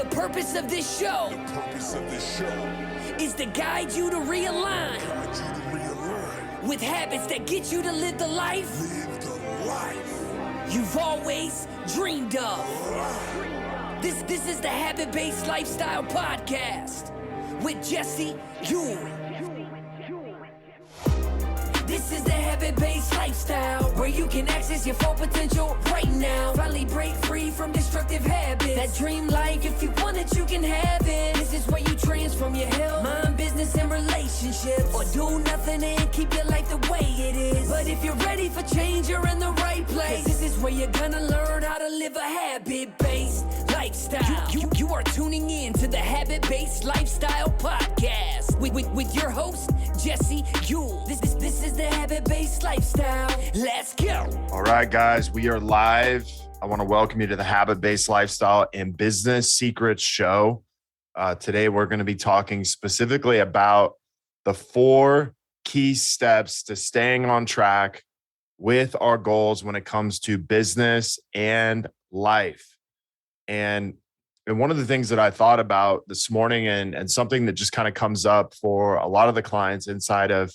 The purpose of this show is to guide you to realign with habits that get you to live the life you've always dreamed of. This is the Habit-Based Lifestyle Podcast with Jesse Yule. This is the Habit-Based Lifestyle, where you can access your full potential right now. Finally break free from destructive habits. That dream life, if you want it, you can have it. This is where you transform your health, mind, business, and relationships. Or do nothing and keep your life the way it is. But if you're ready for change, you're in the right place. This is where you're gonna learn how to live a habit-based lifestyle. You are tuning in to the Habit-Based Lifestyle Podcast with your host, Jesse Yule. This is the Habit-Based Lifestyle. Let's go. All right, guys, we are live. I want to welcome you to the Habit-Based Lifestyle and Business Secrets Show. Today, we're going to be talking specifically about the 4 key steps to staying on track with our goals when it comes to business and life. And one of the things that I thought about this morning and something that just kind of comes up for a lot of the clients inside of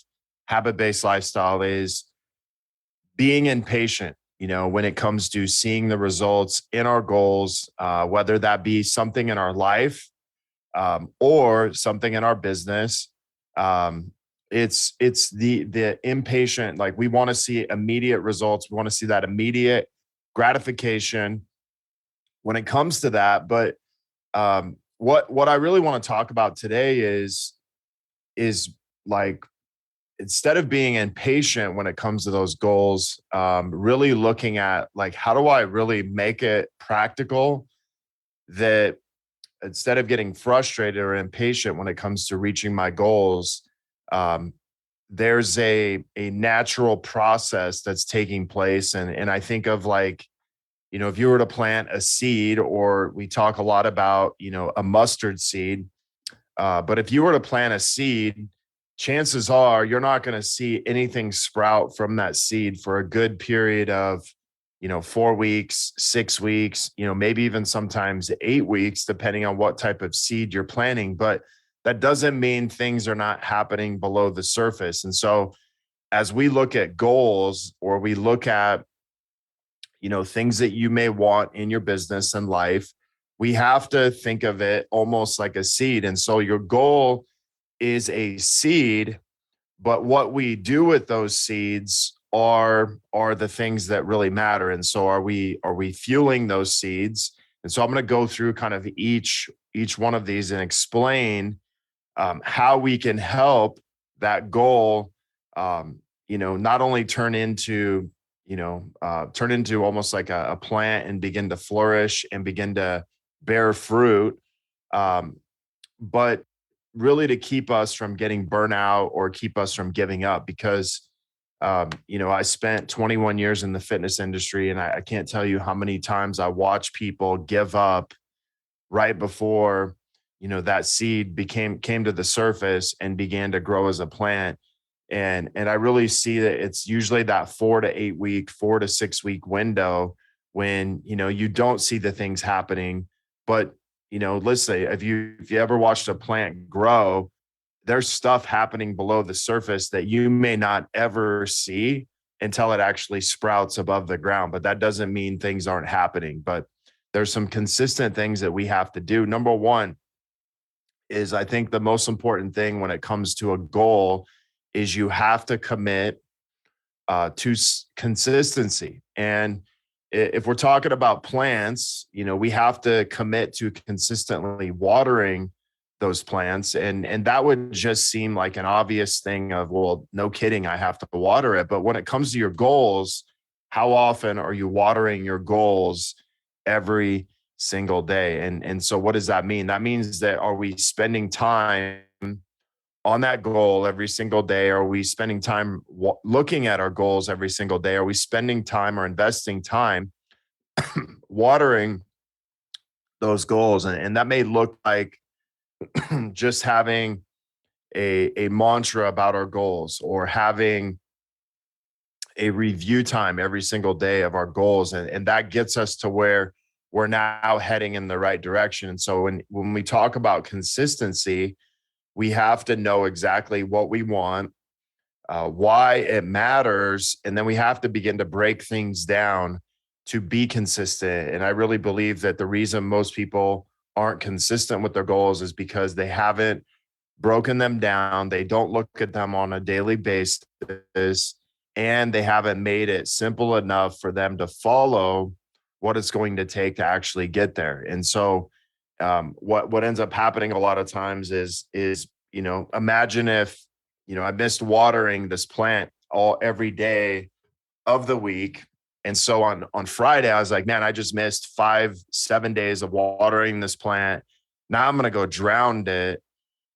Habit-Based Lifestyle is being impatient, when it comes to seeing the results in our goals, whether that be something in our life or something in our business. It's the impatient, like we want to see immediate results. We want to see that immediate gratification when it comes to that. But what I really want to talk about today is like, instead of being impatient when it comes to those goals, really looking at like, how do I really make it practical, that instead of getting frustrated or impatient when it comes to reaching my goals, there's a natural process that's taking place. And I think of like, if you were to plant a seed, or we talk a lot about, a mustard seed, but if you were to plant a seed, chances are you're not going to see anything sprout from that seed for a good period of, 4 weeks, 6 weeks, maybe even sometimes 8 weeks, depending on what type of seed you're planting. But that doesn't mean things are not happening below the surface. And so as we look at goals, or we look at, things that you may want in your business and life, we have to think of it almost like a seed. And so your goal is a seed, but what we do with those seeds are the things that really matter. And so are we fueling those seeds? And so I'm going to go through kind of each one of these and explain how we can help that goal, not only turn into almost like a plant and begin to flourish and begin to bear fruit, but really to keep us from getting burnout or keep us from giving up. Because, I spent 21 years in the fitness industry, and I can't tell you how many times I watch people give up right before, that seed came to the surface and began to grow as a plant. And I really see that it's usually that 4 to 8 week, 4 to 6 week window when, you don't see the things happening. But, let's say if you ever watched a plant grow, there's stuff happening below the surface that you may not ever see until it actually sprouts above the ground. But that doesn't mean things aren't happening. But there's some consistent things that we have to do. Number one is, I think the most important thing when it comes to a goal is you have to commit to consistency. And if we're talking about plants, we have to commit to consistently watering those plants. And that would just seem like an obvious thing of, well, no kidding, I have to water it. But when it comes to your goals, how often are you watering your goals every single day? And so what does that mean? That means that, are we spending time on that goal every single day? Are we spending time looking at our goals every single day? Are we spending time or investing time watering those goals? And that may look like just having a mantra about our goals, or having a review time every single day of our goals. And that gets us to where we're now heading in the right direction. And so when we talk about consistency, we have to know exactly what we want, why it matters, and then we have to begin to break things down to be consistent. And I really believe that the reason most people aren't consistent with their goals is because they haven't broken them down. They don't look at them on a daily basis, and they haven't made it simple enough for them to follow what it's going to take to actually get there. And so what ends up happening a lot of times is imagine if I missed watering this plant every day of the week. And so on Friday, I was like, man, I just missed 5-7 days of watering this plant. Now I'm going to go drown it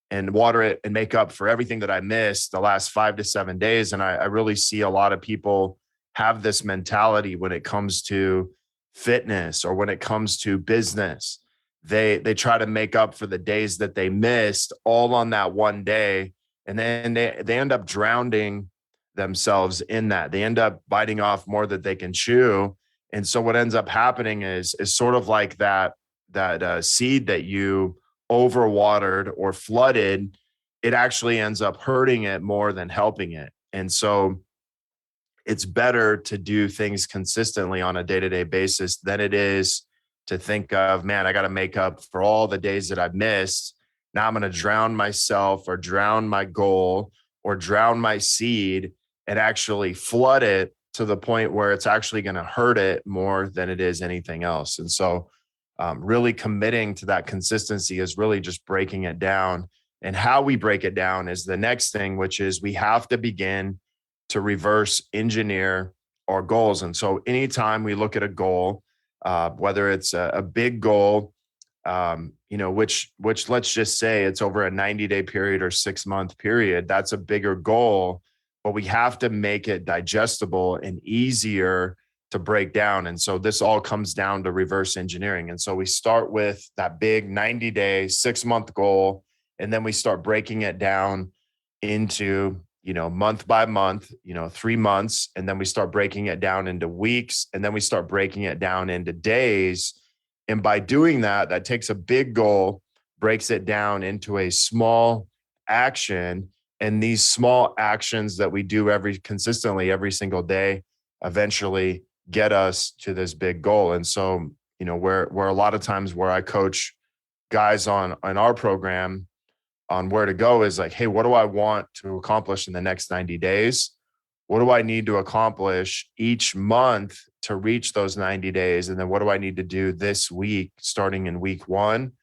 and water it and make up for everything that I missed the last 5 to 7 days. And I really see a lot of people have this mentality when it comes to fitness or when it comes to business. They try to make up for the days that they missed all on that one day. And then they end up drowning themselves in that. They end up biting off more than they can chew. And so what ends up happening is sort of like that seed that you overwatered or flooded, it actually ends up hurting it more than helping it. And so it's better to do things consistently on a day-to-day basis than it is to think of, man, I got to make up for all the days that I've missed. Now I'm going to drown myself or drown my goal or drown my seed and actually flood it to the point where it's actually going to hurt it more than it is anything else. And so really committing to that consistency is really just breaking it down. And how we break it down is the next thing, which is we have to begin to reverse engineer our goals. And so anytime we look at a goal, whether it's a big goal, which let's just say it's over a 90-day period or 6-month period, that's a bigger goal, but we have to make it digestible and easier to break down. And so this all comes down to reverse engineering. And so we start with that big 90-day, 6-month goal, and then we start breaking it down into, month by month, 3 months. And then we start breaking it down into weeks. And then we start breaking it down into days. And by doing that, that takes a big goal, breaks it down into a small action. And these small actions that we do consistently every single day eventually get us to this big goal. And so, where a lot of times where I coach guys on our program on where to go is like, hey, what do I want to accomplish in the next 90 days? What do I need to accomplish each month to reach those 90 days? And then what do I need to do this week, starting in week 1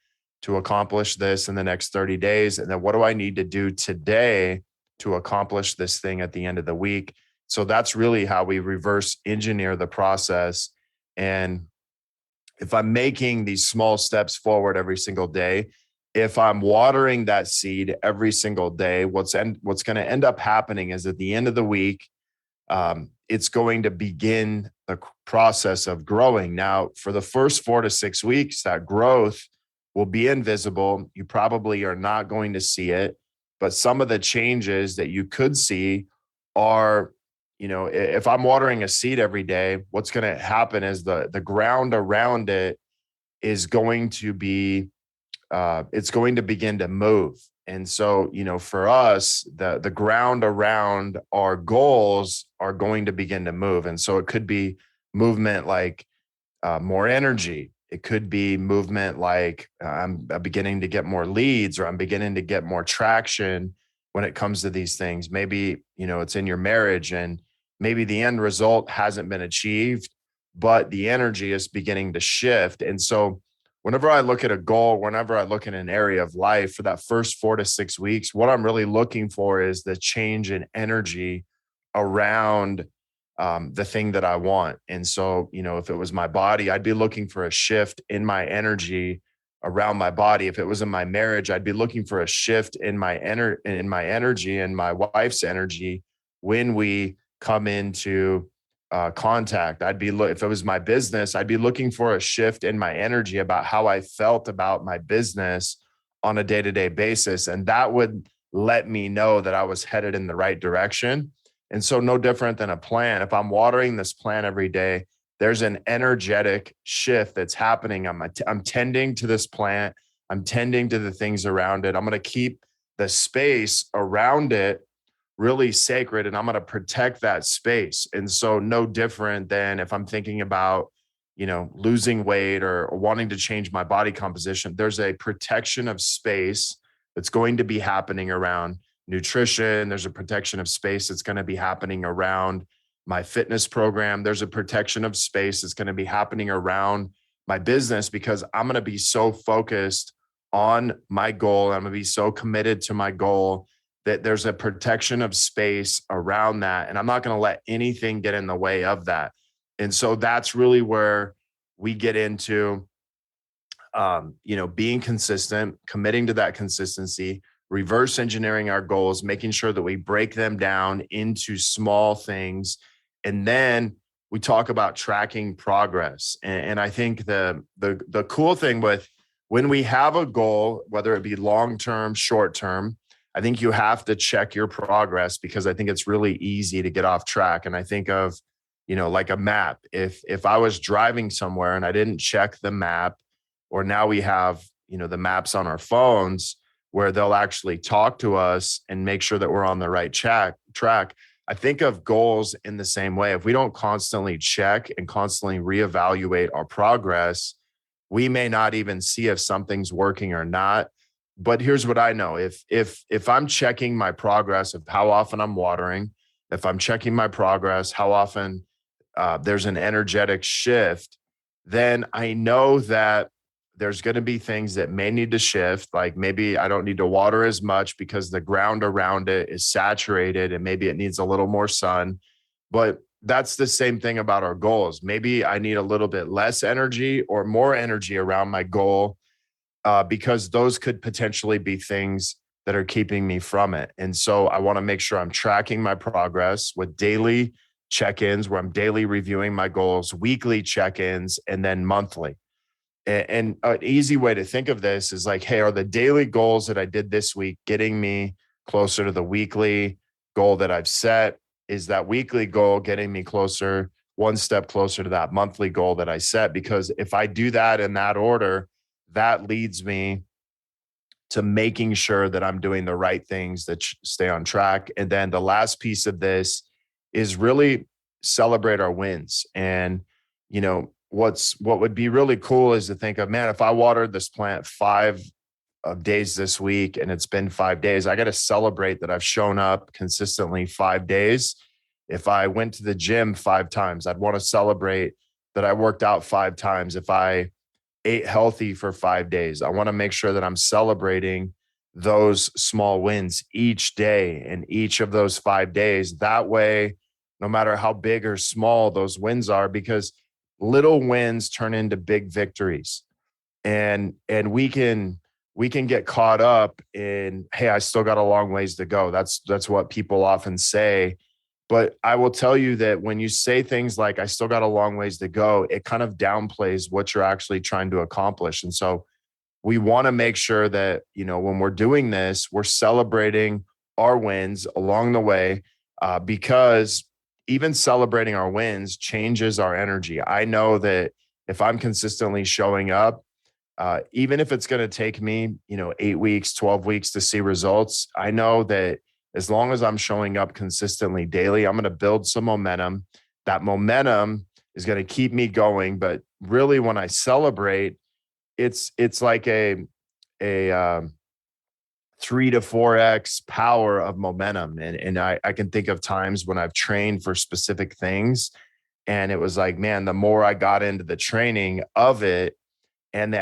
to accomplish this in the next 30 days? And then what do I need to do today to accomplish this thing at the end of the week? So that's really how we reverse engineer the process. And if I'm making these small steps forward every single day, if I'm watering that seed every single day, what's going to end up happening is at the end of the week, it's going to begin the process of growing. Now, for the first 4 to 6 weeks, that growth will be invisible. You probably are not going to see it, but some of the changes that you could see are, if I'm watering a seed every day, what's going to happen is the ground around it is going to be, it's going to begin to move. And so, for us, the ground around our goals are going to begin to move. And so it could be movement like more energy. It could be movement like I'm beginning to get more leads, or I'm beginning to get more traction when it comes to these things. Maybe, it's in your marriage and maybe the end result hasn't been achieved, but the energy is beginning to shift. And so whenever I look at a goal, whenever I look at an area of life for that first 4 to 6 weeks, what I'm really looking for is the change in energy around the thing that I want. And so, if it was my body, I'd be looking for a shift in my energy around my body. If it was in my marriage, I'd be looking for a shift in my energy and my wife's energy when we come into contact. If it was my business, I'd be looking for a shift in my energy about how I felt about my business on a day-to-day basis. And that would let me know that I was headed in the right direction. And so no different than a plant. If I'm watering this plant every day, there's an energetic shift that's happening. I'm tending to this plant. I'm tending to the things around it. I'm going to keep the space around it really sacred, and I'm going to protect that space. And so no different than if I'm thinking about, losing weight or wanting to change my body composition, there's a protection of space that's going to be happening around nutrition. There's a protection of space that's going to be happening around my fitness program. There's a protection of space that's going to be happening around my business, because I'm going to be so focused on my goal. I'm going to be so committed to my goal that there's a protection of space around that. And I'm not going to let anything get in the way of that. And so that's really where we get into, being consistent, committing to that consistency, reverse engineering our goals, making sure that we break them down into small things. And then we talk about tracking progress. And I think the cool thing with when we have a goal, whether it be long-term, short-term, I think you have to check your progress, because I think it's really easy to get off track. And I think of, like a map. If I was driving somewhere and I didn't check the map, or now we have, the maps on our phones where they'll actually talk to us and make sure that we're on the right track. I think of goals in the same way. If we don't constantly check and constantly reevaluate our progress, we may not even see if something's working or not. But here's what I know. If I'm checking my progress of how often I'm watering, if I'm checking my progress, how often there's an energetic shift, then I know that there's going to be things that may need to shift. Like maybe I don't need to water as much because the ground around it is saturated and maybe it needs a little more sun. But that's the same thing about our goals. Maybe I need a little bit less energy or more energy around my goal, because those could potentially be things that are keeping me from it. And so I want to make sure I'm tracking my progress with daily check-ins, where I'm daily reviewing my goals, weekly check-ins, and then monthly. And an easy way to think of this is like, hey, are the daily goals that I did this week getting me closer to the weekly goal that I've set? Is that weekly goal getting me closer, one step closer to that monthly goal that I set? Because if I do that in that order, that leads me to making sure that I'm doing the right things that stay on track. And then the last piece of this is really celebrate our wins. And, what would be really cool is to think of, man, if I watered this plant 5 days this week and it's been 5 days, I got to celebrate that I've shown up consistently 5 days. If I went to the gym 5 times, I'd want to celebrate that I worked out 5 times. If I ate healthy for 5 days, I want to make sure that I'm celebrating those small wins each day and each of those 5 days. That way, no matter how big or small those wins are, because little wins turn into big victories. And we can get caught up in, hey, I still got a long ways to go. That's what people often say. But I will tell you that when you say things like, I still got a long ways to go, it kind of downplays what you're actually trying to accomplish. And so we want to make sure that, when we're doing this, we're celebrating our wins along the way, because even celebrating our wins changes our energy. I know that if I'm consistently showing up, even if it's going to take me, 8 weeks, 12 weeks to see results, I know that as long as I'm showing up consistently daily, I'm going to build some momentum. That momentum is going to keep me going. But really, when I celebrate, it's like a 3 to 4x power of momentum. And I can think of times when I've trained for specific things, and it was like, man, the more I got into the training of it and the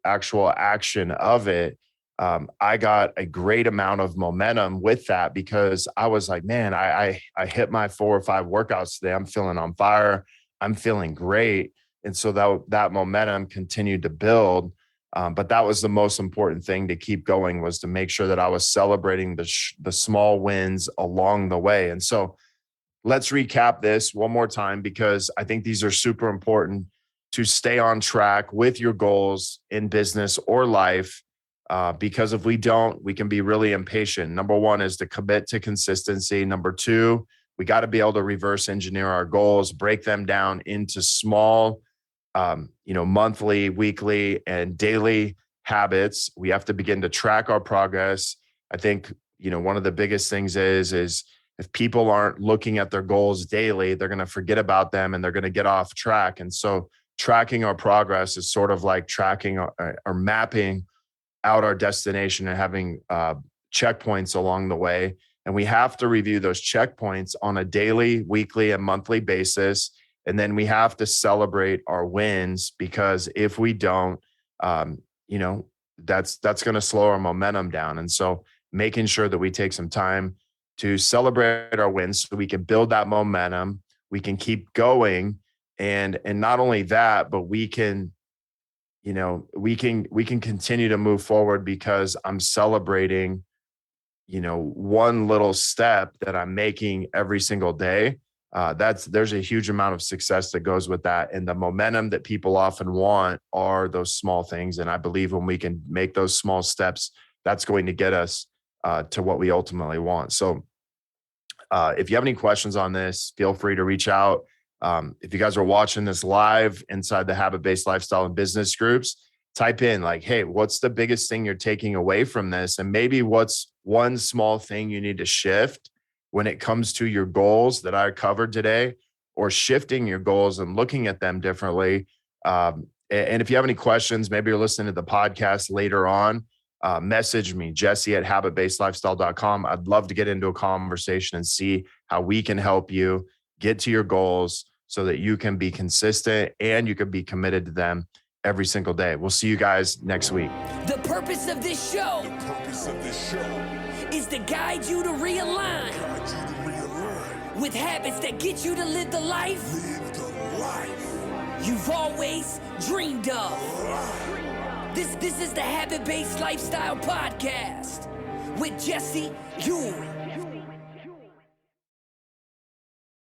actual action of it, I got a great amount of momentum with that, because I was like, man, I hit my 4 or 5 workouts today. I'm feeling on fire. I'm feeling great. And so that momentum continued to build. But that was the most important thing to keep going, was to make sure that I was celebrating the small wins along the way. And so let's recap this one more time, because I think these are super important to stay on track with your goals in business or life. Because if we don't, we can be really impatient. Number 1 is to commit to consistency. Number 2, we got to be able to reverse engineer our goals, break them down into small, monthly, weekly, and daily habits. We have to begin to track our progress. I think, one of the biggest things is if people aren't looking at their goals daily, they're going to forget about them and they're going to get off track. And so tracking our progress is sort of like tracking or mapping out our destination and having checkpoints along the way. And we have to review those checkpoints on a daily, weekly, and monthly basis. And then we have to celebrate our wins, because if we don't, that's going to slow our momentum down. And so making sure that we take some time to celebrate our wins so we can build that momentum, we can keep going. And not only that, but we can continue to move forward because I'm celebrating, one little step that I'm making every single day. There's a huge amount of success that goes with that. And the momentum that people often want are those small things. And I believe when we can make those small steps, that's going to get us to what we ultimately want. So if you have any questions on this, feel free to reach out. If you guys are watching this live inside the Habit-Based Lifestyle and Business groups, type in like, hey, what's the biggest thing you're taking away from this? And maybe what's one small thing you need to shift when it comes to your goals that I covered today, or shifting your goals and looking at them differently. And if you have any questions, maybe you're listening to the podcast later on, message me, Jesse@habitbasedlifestyle.com. I'd love to get into a conversation and see how we can help you get to your goals so that you can be consistent and you can be committed to them every single day. We'll see you guys next week. The purpose of this show is to guide you to realign with habits that get you to live the life you've always dreamed of. This is the Habit-Based Lifestyle Podcast with Jesse Ewing.